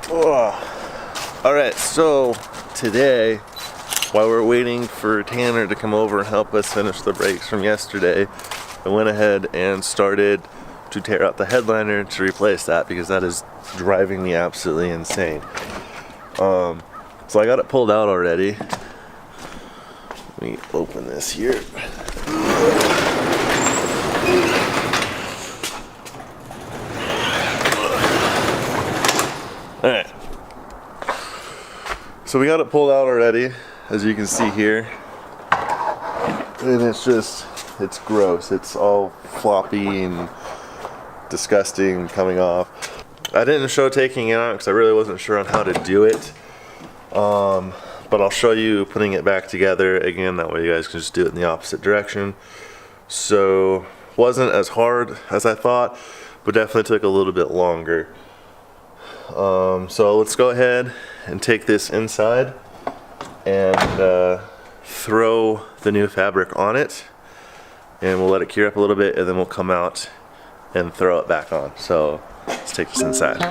Oh. Alright, so today, while we're waiting for Tanner to come over and help us finish the brakes from yesterday, I went ahead and started to tear out the headliner to replace that because that is driving me absolutely insane. So I got it pulled out already. Let me open this here. Alright. So we got it pulled out already, as you can see here. And it's gross. It's all floppy and disgusting coming off. I didn't show taking it out because I really wasn't sure on how to do it. But I'll show you putting it back together again, that way you guys can just do it in the opposite direction. So, wasn't as hard as I thought, but definitely took a little bit longer. So let's go ahead and take this inside and throw the new fabric on it, and we'll let it cure up a little bit, and then we'll come out and throw it back on. So let's take this inside.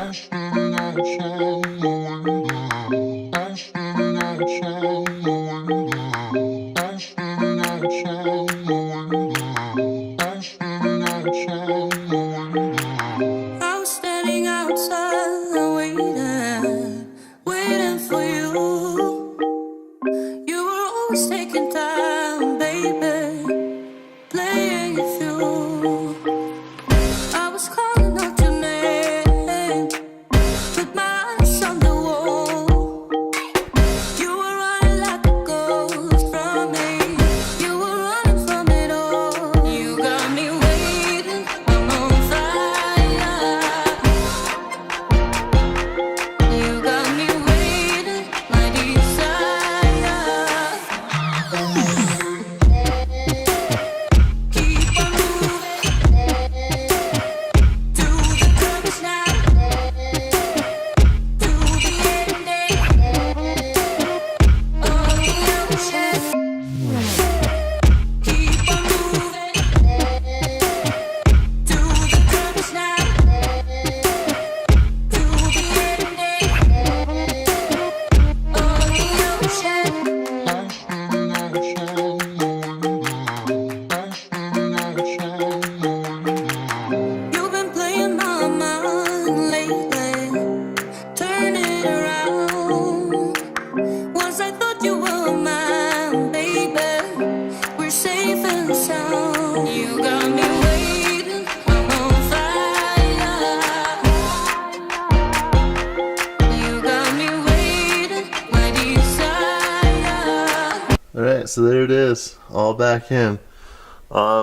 Alright, so there it is, all back in.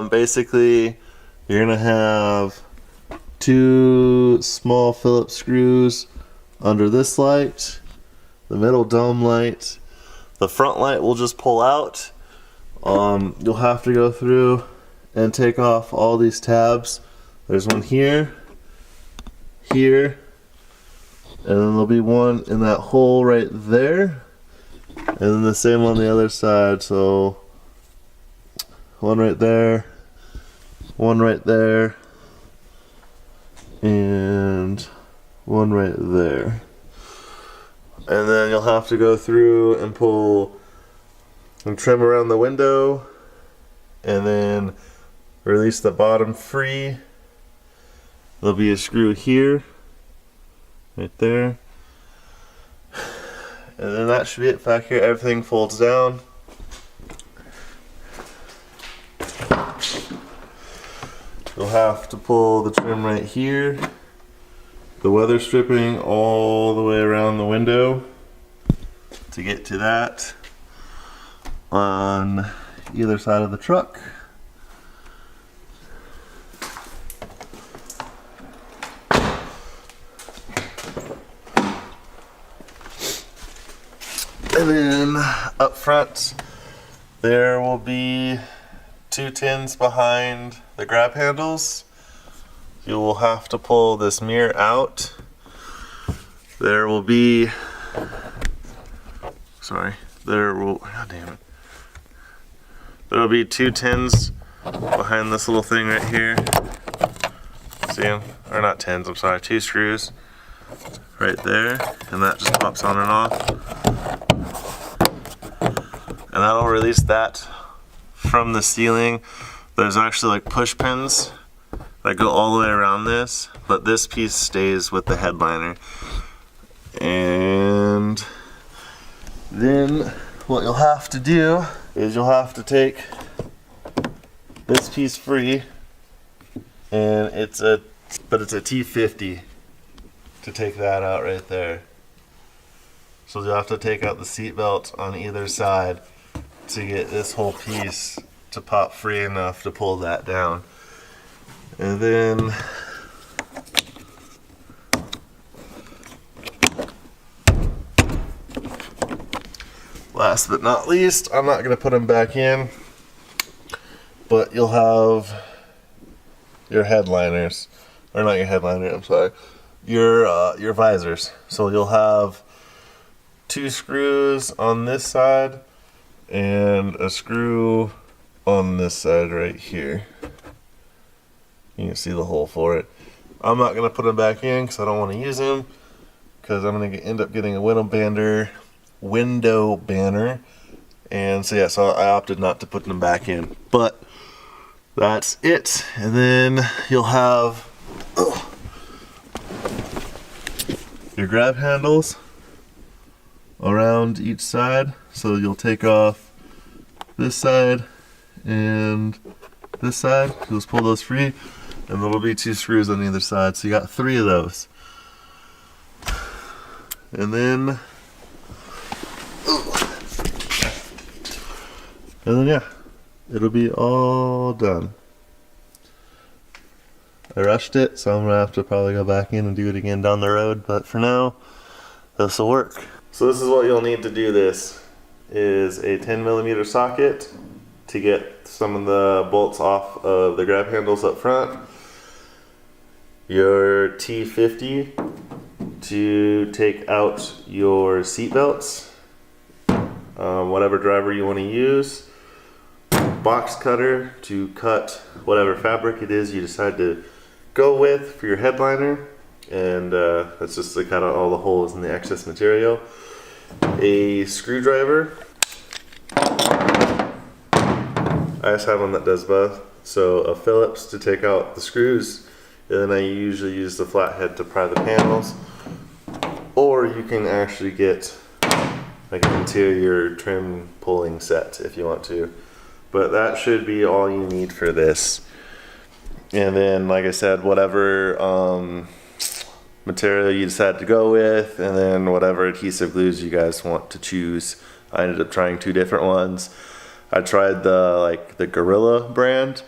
Basically, you're gonna have two small Phillips screws under this light, the middle dome light. The front light will just pull out. You'll have to go through and take off all these tabs. There's one here, here, and then there'll be one in that hole right there. And then the same on the other side, so one right there, one right there, and one right there. And then you'll have to go through and pull and trim around the window, and then release the bottom free. There'll be a screw here, right there. And then that should be it back here. Everything folds down. You'll have to pull the trim right here. The weather stripping all the way around the window to get to that on either side of the truck. And then up front there will be two tins behind the grab handles. You will have to pull this mirror out. There will be, God damn it. There will be two tins behind this little thing right here. See them? Or not tins, I'm sorry, two screws. right there, and that just pops on and off. And that'll release that from the ceiling. There's actually like push pins that go all the way around this, but this piece stays with the headliner. And then what you'll have to do is you'll have to take this piece free, and it's a T50 to take that out right there. So you'll have to take out the seat belt on either side to get this whole piece to pop free enough to pull that down. And then last but not least, I'm not going to put them back in, but you'll have your headliners, or not your headliner, I'm sorry, your visors. So you'll have 2 screws on this side and a screw on this side right here. You can see the hole for it. I'm not going to put them back in because I don't want to use them, because I'm going to end up getting a window banner, and so yeah, so I opted not to put them back in. But that's it. And then you'll have your grab handles around each side. So you'll take off this side and this side. You'll just pull those free, and there'll be 2 screws on either side. So you got 3 of those. And then yeah, it'll be all done. I rushed it, so I'm gonna have to probably go back in and do it again down the road, but for now, this will work. So this is what you'll need to do this, is a 10mm socket to get some of the bolts off of the grab handles up front, your T50 to take out your seat belts, whatever driver you want to use, box cutter to cut whatever fabric it is you decide to go with for your headliner, and that's just to cut out all the holes in the excess material, a screwdriver. I just have one that does both, so a Phillips to take out the screws, and then I usually use the flathead to pry the panels, or you can actually get like an interior trim pulling set if you want to. But that should be all you need for this. And then, like I said, whatever material you decide to go with, and then whatever adhesive glues you guys want to choose. I ended up trying 2 different ones. I tried the Gorilla brand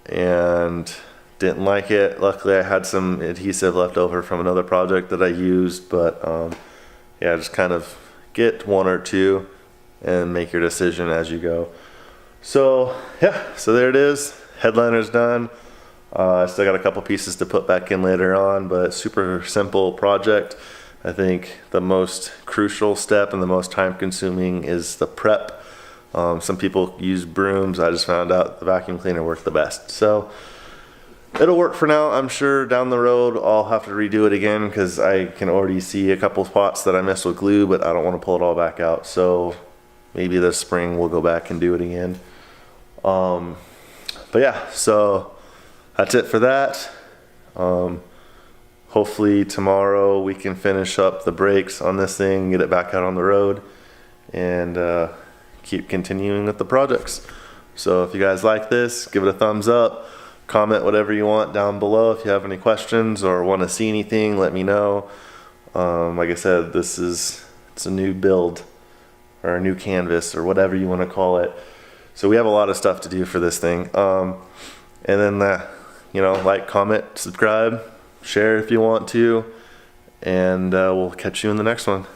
and didn't like it. Luckily I had some adhesive left over from another project that I used, but yeah, just kind of get 1 or 2 and make your decision as you go. So yeah, so there it is. Headliner's done. I still got a couple pieces to put back in later on, but super simple project. I think the most crucial step and the most time consuming is the prep. Some people use brooms. I just found out the vacuum cleaner worked the best. So it'll work for now. I'm sure down the road I'll have to redo it again, because I can already see a couple spots that I missed with glue, but I don't want to pull it all back out. So maybe this spring we'll go back and do it again. But yeah, so that's it for that. Hopefully tomorrow we can finish up the brakes on this thing, get it back out on the road, and keep continuing with the projects. So if you guys like this, give it a thumbs up, comment whatever you want down below. If you have any questions or want to see anything, let me know. Like I said, it's a new build, or a new canvas, or whatever you want to call it. So we have a lot of stuff to do for this thing. And then like, comment, subscribe, share if you want to, and we'll catch you in the next one.